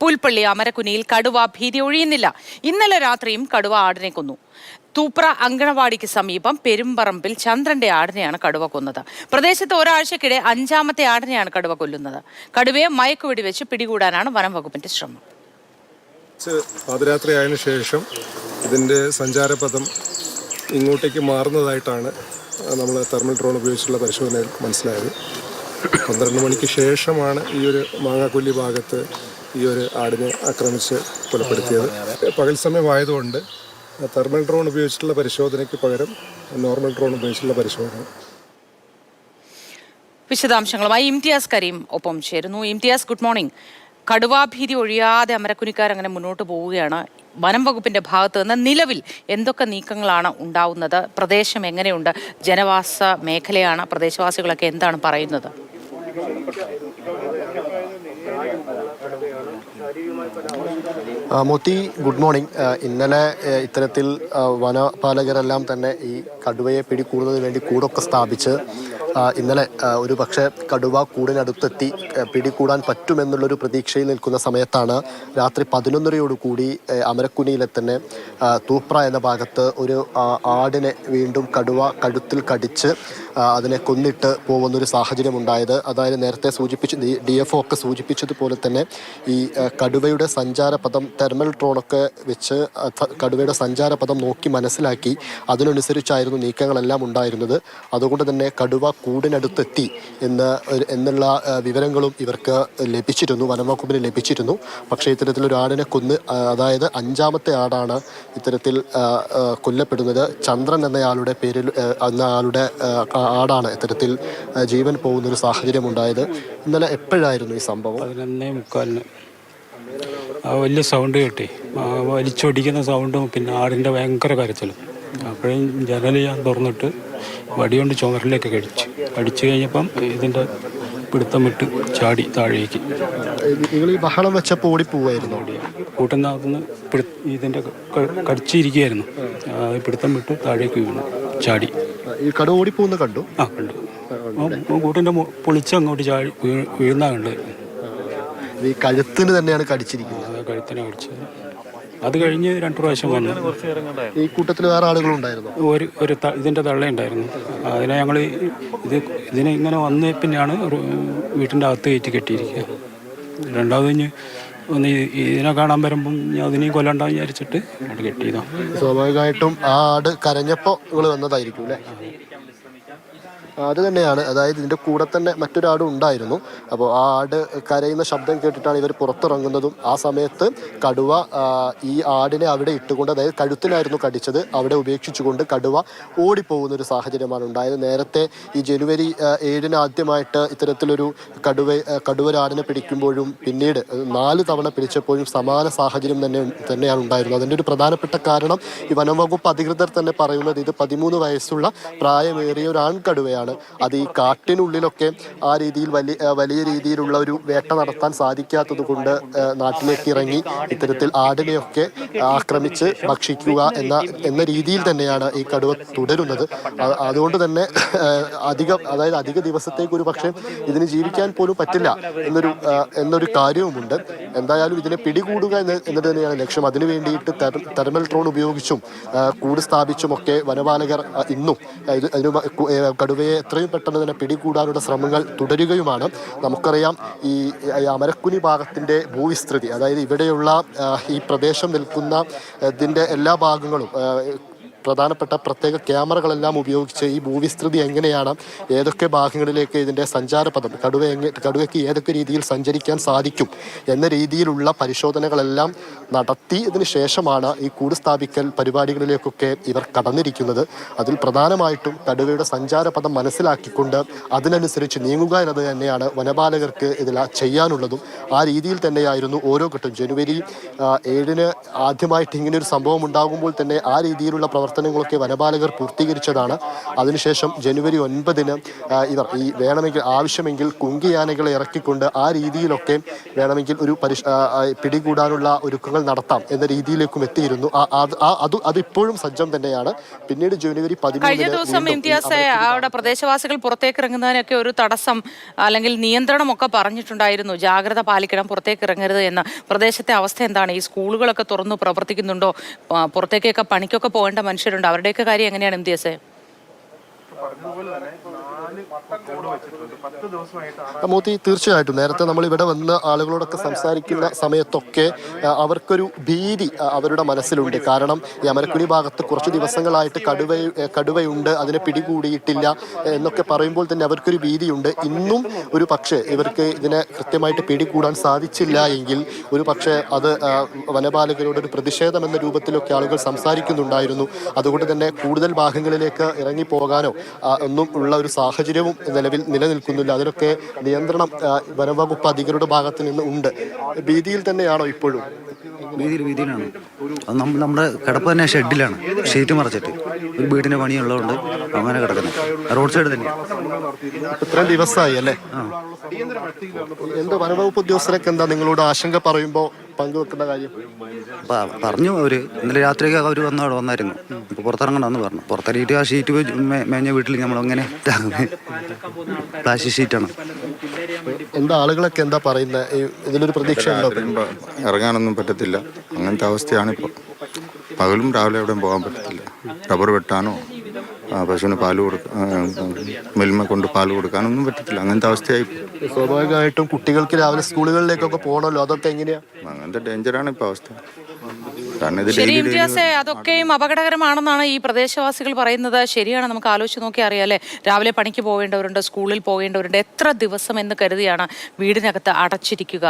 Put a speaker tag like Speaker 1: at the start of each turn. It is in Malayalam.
Speaker 1: പുൽപ്പള്ളി അമരക്കുനിയിൽ കടുവ ഭീതി ഒഴിയുന്നില്ല. ഇന്നലെ രാത്രിയും കടുവ ആടിനെ കൊന്നു. തൂപ്ര അങ്കണവാടിക്ക് സമീപം പെരുമ്പറമ്പിൽ ചന്ദ്രന്റെ ആടിനെയാണ് കടുവ കൊന്നത്. പ്രദേശത്ത് ഒരാഴ്ചക്കിടെ 5ാമത്തെ ആടിനെയാണ് കടുവ കൊല്ലുന്നത്. കടുവയെ മയക്കുവെടി വെച്ച് പിടികൂടാനാണ് വനം വകുപ്പിന്റെ ശ്രമം.
Speaker 2: പാതിരാത്രി ആയതിനു ശേഷം ഇതിന്റെ സഞ്ചാരപഥം ഇങ്ങോട്ടേക്ക് മാറുന്നതായിട്ടാണ് നമ്മൾ തെർമൽ ഡ്രോൺ ഉപയോഗിച്ചുള്ള പരിശോധനയിൽ മനസ്സിലായത്. 12 മണിക്ക് ശേഷമാണ് ഈ ഒരു മാങ്ങാക്കൊല്ലി ഭാഗത്ത് ഈ ഒരു ആടിനെ ആക്രമിച്ച് കൊലപ്പെടുത്തിയത്. പകൽ സമയമായതുകൊണ്ട് തെർമൽ ഡ്രോൺ ഉപയോഗിച്ചിട്ടുള്ള പരിശോധനയ്ക്ക് പകരം നോർമൽ ഡ്രോൺ ഉപയോഗിച്ചിട്ടുള്ള പരിശോധന.
Speaker 1: വിശദാംശങ്ങളുമായി ഇംതിയാസ് കരീം ഒപ്പം ചേരുന്നു. Imtiaz, good morning. കടുവാഭീതി ഒഴിയാതെ അമരക്കുനിക്കാരങ്ങനെ മുന്നോട്ട് പോവുകയാണ്. വനം വകുപ്പിന്റെ ഭാഗത്ത് നിന്ന് നിലവിൽ എന്തൊക്കെ നീക്കങ്ങളാണ് ഉണ്ടാവുന്നത്? പ്രദേശം എങ്ങനെയുണ്ട്? ജനവാസ മേഖലയാണ്. പ്രദേശവാസികളൊക്കെ എന്താണ് പറയുന്നത്?
Speaker 3: Moti, good morning. ഇന്നലെ ഇത്തരത്തിൽ വനപാലകരെല്ലാം തന്നെ ഈ കടുവയെ പിടികൂടുന്നതിന് വേണ്ടി കൂടൊക്കെ സ്ഥാപിച്ച് ഇന്നലെ ഒരു പക്ഷേ കടുവ കൂടിനടുത്തെത്തി പിടികൂടാൻ പറ്റുമെന്നുള്ളൊരു പ്രതീക്ഷയിൽ നിൽക്കുന്ന സമയത്താണ് രാത്രി 11:30 അമരക്കുനിയിലെ തന്നെ തൂപ്ര എന്ന ഭാഗത്ത് ഒരു ആടിനെ വീണ്ടും കടുവ കഴുത്തിൽ കടിച്ച് അതിനെ കൊന്നിട്ട് പോകുന്നൊരു സാഹചര്യം ഉണ്ടായത്. അതായത് നേരത്തെ DFO ഒക്കെ സൂചിപ്പിച്ചതുപോലെ തന്നെ ഈ കടുവയുടെ സഞ്ചാരപഥം തെർമൽ ഡ്രോണൊക്കെ വെച്ച് കടുവയുടെ സഞ്ചാരപഥം നോക്കി മനസ്സിലാക്കി അതിനനുസരിച്ചായിരുന്നു നീക്കങ്ങളെല്ലാം ഉണ്ടായിരുന്നത്. അതുകൊണ്ട് തന്നെ കടുവ കൂടിനടുത്തെത്തി എന്നുള്ള വിവരങ്ങളും ഇവർക്ക് ലഭിച്ചിരുന്നു, വനംവകുപ്പിന് ലഭിച്ചിരുന്നു. പക്ഷേ ഇത്തരത്തിലൊരു ആടിനെ കൊന്ന്, അതായത് 5ാമത്തെ ആടാണ് ഇത്തരത്തിൽ കൊല്ലപ്പെടുന്നത്. ചന്ദ്രൻ എന്നയാളുടെ പേരിൽ ആളുടെ ആടാണ് ഇത്തരത്തിൽ ജീവൻ പോകുന്നൊരു സാഹചര്യം ഉണ്ടായത്. ഇന്നലെ എപ്പോഴായിരുന്നു ഈ സംഭവം?
Speaker 4: 11:45 വലിയ സൗണ്ട് കേട്ടി, വലിച്ചൊടിക്കുന്ന സൗണ്ടും പിന്നെ ആടിൻ്റെ ഭയങ്കര കരച്ചിലും. അപ്പോഴും ജനൽ ഞാൻ തുറന്നിട്ട് വടികൊണ്ട് ചുമരിലേക്ക് അടിച്ചു കഴിഞ്ഞപ്പം ഇതിൻ്റെ പിടുത്തം വിട്ട് ചാടി താഴേക്ക്.
Speaker 3: നിങ്ങൾ ഈ ബഹളം വെച്ചപ്പോൾ ഓടിപ്പോവായിരുന്നു?
Speaker 4: കൂട്ടുന്നകത്തുനിന്ന് ഇതിൻ്റെ കടിച്ചിരിക്കുകയായിരുന്നു. പിടുത്തം വിട്ട് താഴേക്ക് വീണു, ചാടി.
Speaker 3: ഈ കട ഓടിപ്പോകുന്ന കണ്ടു?
Speaker 4: കണ്ടു. കൂട്ടിൻ്റെ പൊളിച്ച് അങ്ങോട്ട് ചാടി വീഴുന്ന കണ്ട്.
Speaker 3: ഈ കഴുത്തിന് തന്നെയാണ് കടിച്ചിരിക്കുന്നത്?
Speaker 4: കഴുത്തിനെ കടിച്ചത്. അത് കഴിഞ്ഞ് 2 പ്രാവശ്യം വന്നു.
Speaker 3: ഈ കൂട്ടത്തിൽ വേറെ ആളുകളുണ്ടായിരുന്നു?
Speaker 4: ഒരു ഇതിൻ്റെ തള്ളയുണ്ടായിരുന്നു. അതിനെ ഞങ്ങൾ ഇതിനെ ഇങ്ങനെ വന്ന് പിന്നെയാണ് വീട്ടിൻ്റെ അകത്ത് കയറ്റി കെട്ടിയിരിക്കുക. രണ്ടാമത് കഴിഞ്ഞ് ഒന്ന് ഇതിനെ കാണാൻ വരുമ്പം ഞാൻ അതിനെയും കൊല്ലണ്ടെന്ന് വിചാരിച്ചിട്ട് അവിടെ കെട്ടിയതാണ്.
Speaker 3: സ്വാഭാവികമായിട്ടും ആ ആട് കരഞ്ഞപ്പോൾ നിങ്ങൾ വന്നതായിരിക്കും അല്ലേ? അത് തന്നെയാണ്. അതായത് ഇതിൻ്റെ കൂടെ തന്നെ മറ്റൊരാടും ഉണ്ടായിരുന്നു. അപ്പോൾ ആ ആട് കരയുന്ന ശബ്ദം കേട്ടിട്ടാണ് ഇവർ പുറത്തിറങ്ങുന്നതും. ആ സമയത്ത് കടുവ ഈ ആടിനെ അവിടെ ഇട്ടുകൊണ്ട്, അതായത് കഴുത്തിനായിരുന്നു കടിച്ചത്, അവിടെ ഉപേക്ഷിച്ചുകൊണ്ട് കടുവ ഓടിപ്പോകുന്നൊരു സാഹചര്യമാണ് ഉണ്ടായത്. നേരത്തെ ഈ ജനുവരി 7 ആദ്യമായിട്ട് ഇത്തരത്തിലൊരു കടുവരാടിനെ പിടിക്കുമ്പോഴും പിന്നീട് 4 തവണ പിടിച്ചപ്പോഴും സമാന സാഹചര്യം തന്നെയാണ് ഉണ്ടായിരുന്നത്. അതിൻ്റെ ഒരു പ്രധാനപ്പെട്ട കാരണം ഈ വനംവകുപ്പ് അധികൃതർ തന്നെ പറയുന്നത് ഇത് 13 വയസ്സുള്ള പ്രായമേറിയ ഒരു ആൺകടുവയാണ്. അത് ഈ കാട്ടിനുള്ളിലൊക്കെ ആ രീതിയിൽ വലിയ രീതിയിലുള്ള ഒരു വേട്ട നടത്താൻ സാധിക്കാത്തത് കൊണ്ട് നാട്ടിലേക്ക് ഇറങ്ങി ഇത്തരത്തിൽ ആടിനെയൊക്കെ ആക്രമിച്ച് ഭക്ഷിക്കുക എന്ന രീതിയിൽ തന്നെയാണ് ഈ കടുവ തുടരുന്നത്. അതുകൊണ്ട് തന്നെ അധിക ദിവസത്തേക്ക് ഒരു പക്ഷേ ഇതിന് ജീവിക്കാൻ പോലും പറ്റില്ല എന്നൊരു കാര്യവുമുണ്ട്. എന്തായാലും ഇതിനെ പിടികൂടുക എന്നത് തന്നെയാണ് ലക്ഷ്യം. അതിനു വേണ്ടിയിട്ട് തെർമൽ ഡ്രോൺ ഉപയോഗിച്ചും കൂട് സ്ഥാപിച്ചുമൊക്കെ വനപാലകർ ഇന്നും കടുവയെ എത്രയും പെട്ടെന്ന് തന്നെ പിടികൂടാനുള്ള ശ്രമങ്ങൾ തുടരുകയുമാണ്. നമുക്കറിയാം ഈ അമരക്കുനി ഭാഗത്തിൻ്റെ ഭൂവിസ്തൃതി, അതായത് ഇവിടെയുള്ള ഈ പ്രദേശം നിൽക്കുന്ന ഇതിൻ്റെ എല്ലാ ഭാഗങ്ങളും പ്രധാനപ്പെട്ട പ്രത്യേക ക്യാമറകളെല്ലാം ഉപയോഗിച്ച് ഈ ഭൂവിസ്തൃതി എങ്ങനെയാണ്, ഏതൊക്കെ ഭാഗങ്ങളിലേക്ക് ഇതിൻ്റെ സഞ്ചാരപഥം കടുവയ്ക്ക് ഏതൊക്കെ രീതിയിൽ സഞ്ചരിക്കാൻ സാധിക്കും എന്ന രീതിയിലുള്ള പരിശോധനകളെല്ലാം നടത്തി ഇതിന് ശേഷമാണ് ഈ കൂട് സ്ഥാപിക്കൽ പരിപാടികളിലേക്കൊക്കെ ഇവർ കടന്നിരിക്കുന്നത്. അതിൽ പ്രധാനമായിട്ടും കടുവയുടെ സഞ്ചാരപഥം മനസ്സിലാക്കിക്കൊണ്ട് അതിനനുസരിച്ച് നീങ്ങുക എന്നത് തന്നെയാണ് വനപാലകർക്ക് ഇതിൽ ചെയ്യാനുള്ളതും. ആ രീതിയിൽ തന്നെയായിരുന്നു ഓരോ ഘട്ടം. ജനുവരി 7 ആദ്യമായിട്ട് ഇങ്ങനെയൊരു സംഭവം ഉണ്ടാകുമ്പോൾ തന്നെ ആ രീതിയിലുള്ള പ്രവർത്തനം പ്രവർത്തനങ്ങളൊക്കെ വനപാലകർ പൂർത്തീകരിച്ചതാണ്. അതിനുശേഷം ജനുവരി 9-ന് ഇവർ ഈ വേണമെങ്കിൽ ആവശ്യമെങ്കിൽ കുങ്കിയാനകളെ ഇറക്കിക്കൊണ്ട് ആ രീതിയിലൊക്കെ വേണമെങ്കിൽ ഒരു പിടികൂടാനുള്ള ഒരുക്കങ്ങൾ നടത്താം എന്ന രീതിയിലേക്കും എത്തിയിരുന്നു. അതിപ്പോഴും സജ്ജം തന്നെയാണ്. പിന്നീട് ജനുവരി 13
Speaker 1: കഴിഞ്ഞ ദിവസം ഇംതിയാസ് അവിടെ പ്രദേശവാസികൾ പുറത്തേക്ക് ഇറങ്ങുന്നതിനൊക്കെ ഒരു തടസ്സം അല്ലെങ്കിൽ നിയന്ത്രണമൊക്കെ പറഞ്ഞിട്ടുണ്ടായിരുന്നു. ജാഗ്രത പാലിക്കണം, പുറത്തേക്ക് ഇറങ്ങരുത് എന്ന്. പ്രദേശത്തെ അവസ്ഥ എന്താണ്? ഈ സ്കൂളുകളൊക്കെ തുറന്നു പ്രവർത്തിക്കുന്നുണ്ടോ? പുറത്തേക്കൊക്കെ പണിക്കൊക്കെ പോകേണ്ട മനുഷ്യരുണ്ട്. അവരുടെയൊക്കെ കാര്യം എങ്ങനെയാണ് ഇംതിയാസെ?
Speaker 3: മോത്തി, തീർച്ചയായിട്ടും നേരത്തെ നമ്മൾ ഇവിടെ വന്ന് ആളുകളോടൊക്കെ സംസാരിക്കുന്ന സമയത്തൊക്കെ അവർക്കൊരു ഭീതി അവരുടെ മനസ്സിലുണ്ട്. കാരണം ഈ അമരക്കുനി ഭാഗത്ത് കുറച്ച് ദിവസങ്ങളായിട്ട് കടുവയുണ്ട്, അതിനെ പിടികൂടിയിട്ടില്ല എന്നൊക്കെ പറയുമ്പോൾ തന്നെ അവർക്കൊരു ഭീതിയുണ്ട്. ഇന്നും ഒരു പക്ഷേ ഇവർക്ക് ഇതിനെ കൃത്യമായിട്ട് പിടികൂടാൻ സാധിച്ചില്ല എങ്കിൽ ഒരു പക്ഷേ അത് വനപാലകരോട് ഒരു പ്രതിഷേധം എന്ന രൂപത്തിലൊക്കെ ആളുകൾ സംസാരിക്കുന്നുണ്ടായിരുന്നു. അതുകൊണ്ട് തന്നെ കൂടുതൽ ഭാഗങ്ങളിലേക്ക് ഇറങ്ങിപ്പോകാനോ ഒന്നും ഉള്ള ഒരു സാഹചര്യവും നിലവിൽ നിലനിൽക്കുന്നില്ല. അതിനൊക്കെ നിയന്ത്രണം വനംവകുപ്പ് അധികൃതരുടെ ഭാഗത്ത് നിന്ന് ഉണ്ട്. ഭീതിയിൽ തന്നെയാണോ ഇപ്പോഴും?
Speaker 5: വീതിയിലാണ്. അത് നമ്മുടെ കിടപ്പ് തന്നെ ഷെഡിലാണ്, ഷീറ്റ് മറച്ചിട്ട്. ഒരു വീടിന്റെ പണിയുള്ളതുകൊണ്ട് അങ്ങനെ കിടക്കുന്നത് റോഡ് സൈഡ് തന്നെയാണ്.
Speaker 3: ഇത്രയും ദിവസമായി അല്ലേ? എന്താ വനംവകുപ്പ് ഉദ്യോഗസ്ഥരൊക്കെ എന്താ നിങ്ങളോട് ആശങ്ക പറയുമ്പോൾ പങ്കുവെക്കുന്ന കാര്യം?
Speaker 5: പറഞ്ഞു അവര് ഇന്നലെ രാത്രിയൊക്കെ അവർ വന്നായിരുന്നു. ഇപ്പൊ പുറത്തിറങ്ങണമെന്ന് പറഞ്ഞു. പുറത്തിറങ്ങിയിട്ട് ആ ഷീറ്റ് മേഞ്ഞ വീട്ടിൽ നമ്മളങ്ങനെ പ്ലാസ്റ്റിക് ഷീറ്റാണ്.
Speaker 3: എന്താ ആളുകളൊക്കെ എന്താ പറയുന്നത്? ഇതിലൊരു പ്രതീക്ഷ ഉണ്ടോ?
Speaker 6: ഇറങ്ങാനൊന്നും പറ്റത്തില്ല, അങ്ങനത്തെ അവസ്ഥയാണ് ഇപ്പോൾ. പകലും രാവിലെ എവിടെയും പോകാൻ പറ്റത്തില്ല. റബ്ബർ വെട്ടാനോ പശുവിന് പാല് മിൽമ കൊണ്ട് പാല് കൊടുക്കാനൊന്നും പറ്റത്തില്ല. അങ്ങനത്തെ അവസ്ഥയായി.
Speaker 3: സ്വാഭാവികമായിട്ടും കുട്ടികൾക്ക് രാവിലെ സ്കൂളുകളിലേക്കൊക്കെ പോകണമല്ലോ, അതൊക്കെ എങ്ങനെയാ?
Speaker 6: അങ്ങനത്തെ ഡേഞ്ചറാണ് ഇപ്പോൾ അവസ്ഥ.
Speaker 1: ശരി ഇംതിയാസെ, അതൊക്കെയും അപകടകരമാണെന്നാണ് ഈ പ്രദേശവാസികൾ പറയുന്നത്. ശരിയാണ്, നമുക്ക് ആലോചിച്ച് നോക്കി അറിയാം അല്ലേ? രാവിലെ പണിക്ക് പോകേണ്ടവരുണ്ട്, സ്കൂളിൽ പോകേണ്ടവരുണ്ട്. എത്ര ദിവസം എന്ന് കരുതിയാണ് വീടിനകത്ത് അടച്ചിരിക്കുക?